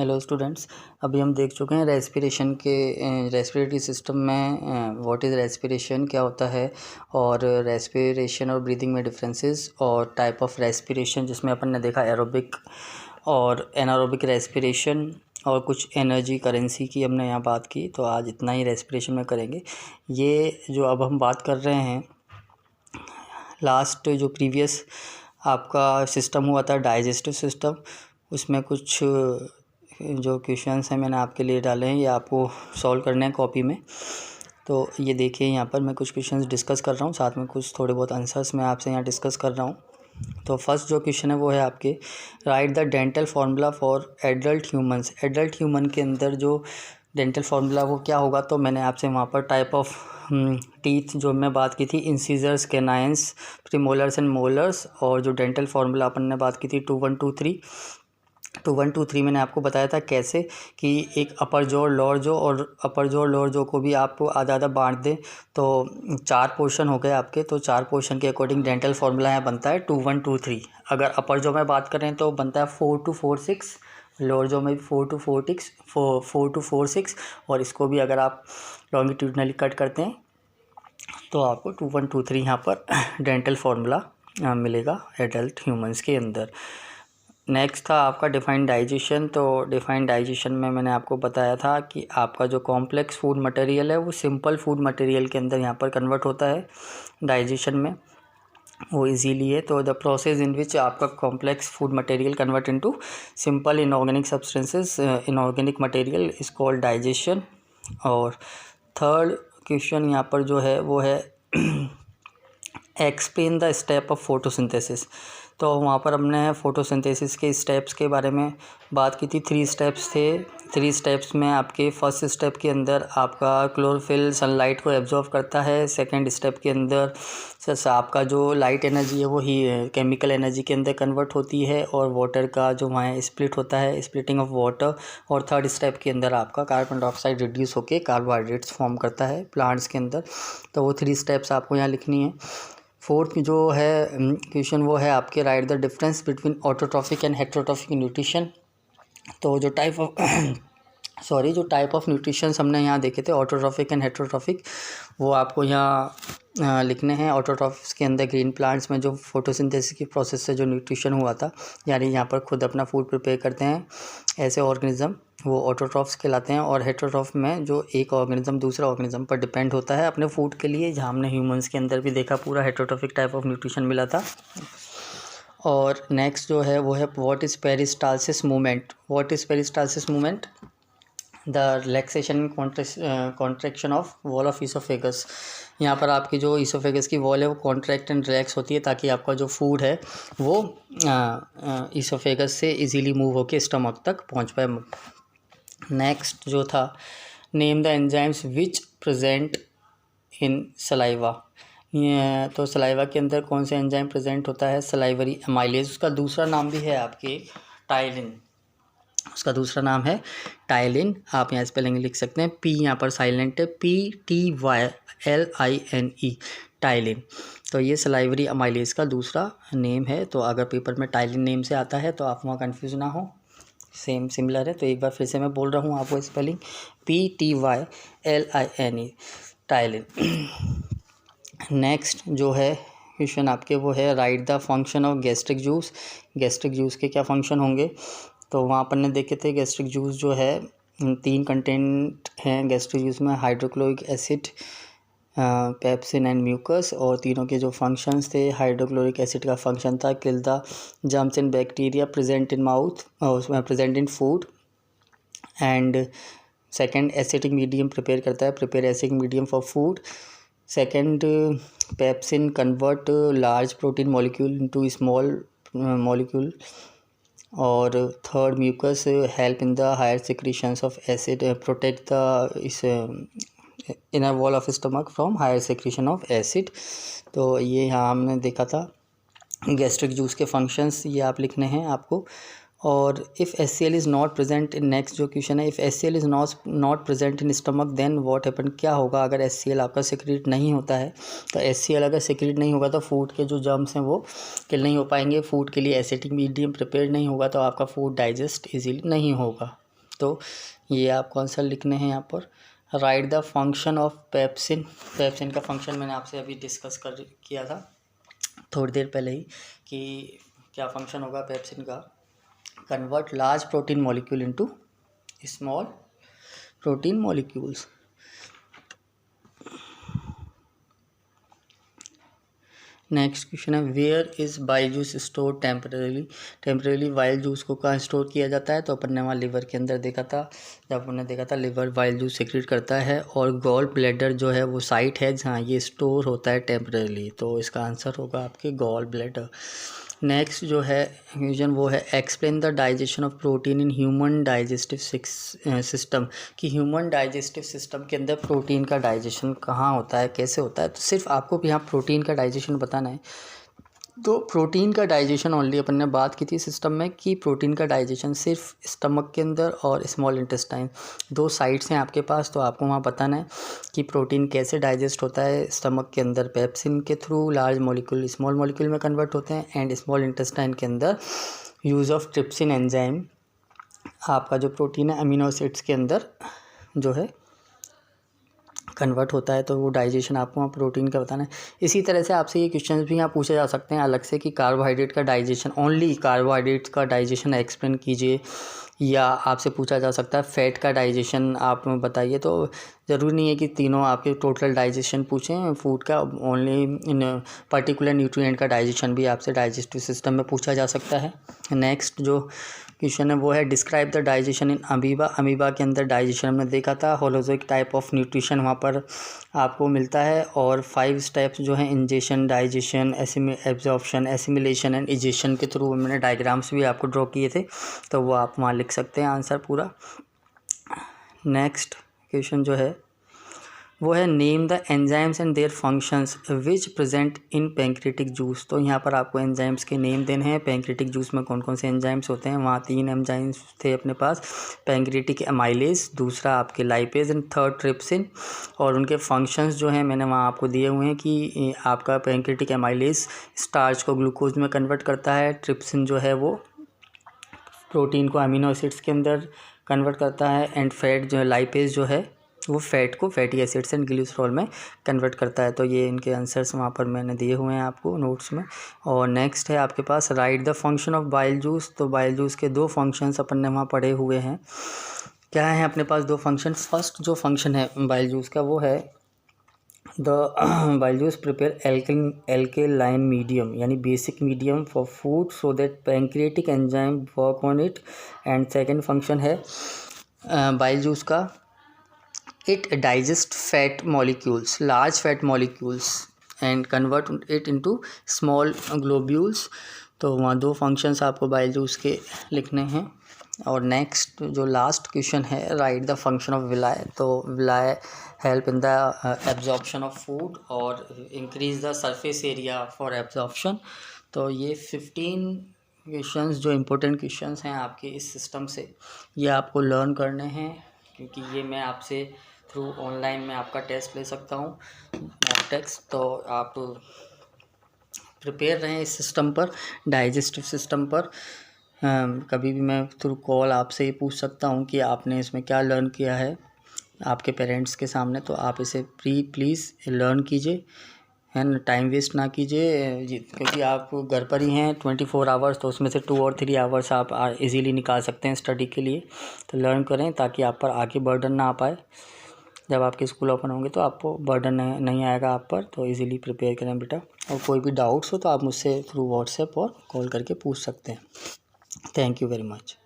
Hello students, अभी हम देख चुके हैं रेस्पिरेशन के रेस्पिरेटरी सिस्टम में व्हाट इज़ रेस्पिरेशन क्या होता है, और रेस्पिरेशन और ब्रीदिंग में डिफरेंसेस और टाइप ऑफ रेस्पिरेशन जिसमें अपन ने देखा एरोबिक और एनारोबिक रेस्पिरेशन और कुछ एनर्जी करेंसी की हमने यहाँ बात की। तो आज इतना ही रेस्पिरेशन में करेंगे। ये जो अब हम बात कर रहे हैं, लास्ट जो प्रीवियस आपका सिस्टम हुआ था डाइजेस्टिव सिस्टम, उसमें कुछ जो क्वेश्चंस हैं मैंने आपके लिए डाले हैं, ये आपको सॉल्व करने हैं कॉपी में। तो ये देखिए, यहाँ पर मैं कुछ क्वेश्चंस डिस्कस कर रहा हूँ, साथ में कुछ थोड़े बहुत आंसर्स मैं आपसे यहाँ डिस्कस कर रहा हूँ। तो फर्स्ट जो क्वेश्चन है वो है आपके, right the dental formula for adult humans. Adult human के अंदर जो डेंटल फार्मूला वो क्या होगा। तो मैंने आपसे वहाँ पर टाइप ऑफ टीथ जो मैं बात की थी, incisors, canines, premolars and molars, और जो डेंटल फार्मूला अपन ने बात की थी 2 1 2 3 2 1 2 3 मैंने आपको बताया था कैसे कि एक अपर जॉ, लोअर जॉ, और अपर जॉ लोअर जॉ को भी आप आधा आधा बांट दें तो 4 पोर्शन हो गए आपके। तो 4 पोर्शन के अकॉर्डिंग डेंटल फार्मूला यहाँ बनता है 2 1 2 3। अगर अपर जॉ में बात करें तो बनता है 4 2 4 6, लोअर जॉ में भी 4 2 4 6, और इसको भी अगर आप लॉन्गिट्यूडनली कट करते हैं तो आपको 2 1 2 3 यहाँ पर डेंटल फार्मूला मिलेगा एडल्ट ह्यूमंस के अंदर। नेक्स्ट था आपका डिफाइंड डाइजेशन। तो डिफाइंड डाइजेशन में मैंने आपको बताया था कि आपका जो कॉम्प्लेक्स फूड मटेरियल है वो सिंपल फूड मटेरियल के अंदर यहाँ पर कन्वर्ट होता है डाइजेशन में, वो इजीली है। तो द प्रोसेस इन विच आपका complex food material convert into simple inorganic substances, inorganic material is called digestion. और थर्ड क्वेश्चन यहाँ पर जो है वो है explain the step of photosynthesis. तो वहाँ पर हमने फोटोसिंथेसिस के स्टेप्स के बारे में बात की थी। 3 स्टेप्स थे। 3 स्टेप्स में आपके फर्स्ट स्टेप के अंदर आपका क्लोरोफिल सनलाइट को एब्जॉर्व करता है। सेकंड स्टेप के अंदर आपका जो लाइट एनर्जी है वो ही केमिकल एनर्जी के अंदर कन्वर्ट होती है, और वाटर का जो वहाँ स्प्लिट होता है, स्प्लिटिंग ऑफ वाटर। और थर्ड स्टेप के अंदर आपका कार्बन डाइऑक्साइड रिड्यूस होकर कार्बोहाइड्रेट्स फॉर्म करता है प्लांट्स के अंदर। तो वो 3 स्टेप्स आपको यहाँ लिखनी है। फोर्थ जो है क्वेश्चन वो है आपके, right the difference between autotrophic and heterotrophic nutrition. तो जो टाइप ऑफ न्यूट्रिशन हमने यहाँ देखे थे, ऑटोट्रॉफिक एंड हेटेरोट्रॉफिक, वो आपको यहाँ लिखने हैं। ऑटोट्रॉफिक्स के अंदर ग्रीन प्लांट्स में जो फोटोसिंथेसिस की प्रोसेस से जो न्यूट्रिशन हुआ था, यानी यहाँ पर खुद अपना फूड प्रिपेयर करते हैं ऐसे ऑर्गेनिज्म, वो ऑटोट्रॉफ्स कहलाते हैं। और हेटेरोट्रॉफ में जो एक ऑर्गेनिज्म दूसरा ऑर्गेनिज्म पर डिपेंड होता है अपने फूड के लिए, जहाँ हमने ह्यूमंस के अंदर भी देखा पूरा हेटेरोट्रॉफिक टाइप ऑफ न्यूट्रिशन मिला था। और नेक्स्ट जो है वो है, what is peristalsis movement. What is peristalsis movement? The relaxation contraction of wall of oesophagus. यहाँ पर आपकी जो ईसोफेगस की वॉल है वो कॉन्ट्रैक्ट एंड रिलैक्स होती है, ताकि आपका जो फूड है वो ईसोफेगस से इजीली मूव होकर स्टमक तक पहुँच पाए। नेक्स्ट जो था, name the enzymes which present in saliva. तो सलाइवा के अंदर कौन से एंजाइम प्रेजेंट होता है? Salivary amylase. उसका दूसरा नाम भी है आपके टाइलिन। उसका दूसरा नाम है टाइलिन। आप यहाँ स्पेलिंग लिख सकते हैं, पी यहाँ पर साइलेंट है, PTYLINE, टाइलिन। तो ये सलाइवरी अमाइलेज का दूसरा नेम है। तो अगर पेपर में टाइलिन नेम से आता है तो आप वहाँ कंफ्यूज ना हो, सेम सिमिलर है। तो एक बार फिर से मैं बोल रहा हूँ आपको स्पेलिंग, PTYLINE, टाइलिन। नेक्स्ट जो है क्वेश्चन आपके वो है, write the function of gastric juice. Gastric juice के क्या फंक्शन होंगे? तो वहाँ अपन ने देखे थे गैस्ट्रिक जूस जो है 3 कंटेंट हैं गैस्ट्रिक जूस में, hydrochloric acid, pepsin and mucus. और तीनों के जो फंक्शंस थे, हाइड्रोक्लोरिक एसिड का फंक्शन था kill the germs and bacteria present in mouth, present in food. And second, acidic medium prepare करता है, prepare acidic medium for food. Second, pepsin convert large protein molecule into small molecule. और third, mucus help in the higher secretions of acid, protect the इस inner wall of stomach from higher secretion of acid. तो ये यहाँ हमने देखा था gastric juice के functions, ये आप लिखने हैं आपको। और if HCl is not present in, next जो क्वेश्चन है, if HCl is not present in stomach then what happen. क्या होगा अगर HCl आपका सिक्रीट नहीं होता है? तो HCl अगर सिक्रीट नहीं होगा तो फूड के जो जर्म्स हैं वो किल नहीं हो पाएंगे, फूड के लिए एसिडिक मीडियम प्रिपेयर नहीं होगा, तो आपका फूड डाइजेस्ट इजीली नहीं होगा। तो ये आपको आंसर लिखने हैं यहाँ पर। Right the function of pepsin. Pepsin का फंक्शन मैंने आपसे अभी डिस्कस किया था थोड़ी देर पहले ही कि क्या फंक्शन होगा पेप्सिन का। Convert large protein molecule into small protein molecules. Next question है where is bile juice store temporarily bile juice को कहाँ स्टोर किया जाता है। तो अपन ने वहाँ लिवर के अंदर देखा था, जब हमने देखा था लिवर बाइल जूस सिक्रेट करता है, और गॉल ब्लैडर जो है वो साइट है जहाँ ये स्टोर होता है टेम्परेली। तो इसका आंसर होगा आपके गॉल ब्लैडर। नेक्स्ट जो है क्वेश्चन वो है explain the digestion of protein in human digestive system, कि ह्यूमन डाइजेस्टिव सिस्टम के अंदर प्रोटीन का डाइजेशन कहाँ होता है, कैसे होता है। तो सिर्फ आपको भी यहाँ प्रोटीन का डाइजेशन बताना है। तो प्रोटीन का डाइजेशन ओनली अपन ने बात की थी सिस्टम में कि प्रोटीन का डाइजेशन सिर्फ स्टमक के अंदर और स्मॉल इंटेस्टाइन, दो साइड्स हैं आपके पास। तो आपको वहाँ बताना है कि प्रोटीन कैसे डाइजेस्ट होता है स्टमक के अंदर पेप्सिन के through, large molecule small molecule में कन्वर्ट होते हैं, एंड स्मॉल इंटेस्टाइन के अंदर यूज़ ऑफ ट्रिप्सिन एंजाइम आपका जो प्रोटीन है अमीनो एसिड्स के अंदर जो है कन्वर्ट होता है। तो वो डाइजेशन आपको वहाँ प्रोटीन का बताना है। इसी तरह से आपसे ये क्वेश्चंस भी यहाँ पूछे जा सकते हैं अलग से कि कार्बोहाइड्रेट का डाइजेशन, ओनली कार्बोहाइड्रेट्स का डाइजेशन एक्सप्लेन कीजिए, या आपसे पूछा जा सकता है फैट का डाइजेशन आप बताइए। तो ज़रूरी नहीं है कि तीनों आपके टोटल डाइजेशन पूछें फूड का, ओनली इन पर्टिकुलर न्यूट्रिएंट का डाइजेशन भी आपसे डाइजेस्टिव सिस्टम में पूछा जा सकता है। नेक्स्ट जो क्वेश्चन है वो है describe the digestion in amoeba. Amoeba के अंदर डाइजेशन हमने देखा था, होलोजोइक टाइप ऑफ न्यूट्रिशन वहाँ पर आपको मिलता है, और 5 स्टेप्स जो हैं ingestion, digestion, absorption, assimilation and egestion के थ्रू मैंने डायग्राम्स भी आपको ड्रॉ किए थे, तो वो आप वहाँ लिख सकते हैं आंसर पूरा। नेक्स्ट क्वेश्चन जो है वो है name the enzymes and their functions which present in pancreatic juice. तो यहाँ पर आपको एंजाइम्स के नेम देने हैं। पैंक्रेटिक जूस में कौन कौन से एंजाइम्स होते हैं, वहाँ 3 एंजाइम्स थे अपने पास, पैंक्रेटिक एमाइलेज, दूसरा आपके लाइपेज एंड थर्ड ट्रिप्सिन। और उनके फंक्शंस जो हैं मैंने वहाँ आपको दिए हुए हैं कि आपका पैंक्रेटिक एमाइलेज स्टार्च को ग्लूकोज में कन्वर्ट करता है, ट्रिप्सिन जो है वो प्रोटीन को अमीनो एसिड्स के अंदर कन्वर्ट करता है, एंड फैट जो है लाइपेज जो है वो फैट को फैटी एसिड्स एंड ग्लिसरॉल में कन्वर्ट करता है। तो ये इनके आंसर्स वहाँ पर मैंने दिए हुए हैं आपको नोट्स में। और नेक्स्ट है आपके पास write the function of bile juice. तो बाइल जूस के 2 फंक्शंस अपन ने वहाँ पढ़े हुए हैं। क्या है अपने पास 2 फंक्शन। फर्स्ट जो फंक्शन है बाइल जूस का वो है the bile juice prepare alkaline medium, यानी basic medium for food so that pancreatic enzyme work on it. And second function है बाइल जूस का it digest fat molecules, large fat molecules and convert it into small globules। तो वहाँ 2 functions आपको bile juice के लिखने हैं। और next जो लास्ट क्वेश्चन है write the function of villi. तो villi help in the absorption of food और increase the surface area for absorption. तो ये 15 क्वेश्चंस जो इम्पोर्टेंट क्वेश्चंस हैं आपके इस सिस्टम से, ये आपको लर्न करने हैं, क्योंकि ये मैं आपसे थ्रू ऑनलाइन में आपका टेस्ट ले सकता हूँ टेस्ट। तो आप प्रिपेयर रहें इस सिस्टम पर, डाइजेस्टिव सिस्टम पर। कभी भी मैं थ्रू कॉल आपसे ये पूछ सकता हूँ कि आपने इसमें क्या लर्न किया है आपके पेरेंट्स के सामने। तो आप इसे प्लीज़ लर्न कीजिए, है ना, टाइम वेस्ट ना कीजिए, क्योंकि आप घर पर ही हैं 24 आवर्स, तो उसमें से 2 और 3 आवर्स आप इजीली निकाल सकते हैं स्टडी के लिए। तो लर्न करें ताकि आप पर आगे बर्डन ना आ पाए। जब आपके स्कूल ओपन होंगे तो आपको बर्डन नहीं आएगा आप पर। तो इजीली प्रिपेयर करें बेटा। और कोई भी डाउट्स हो तो आप मुझसे थ्रू व्हाट्सएप और कॉल करके पूछ सकते हैं। Thank you very much.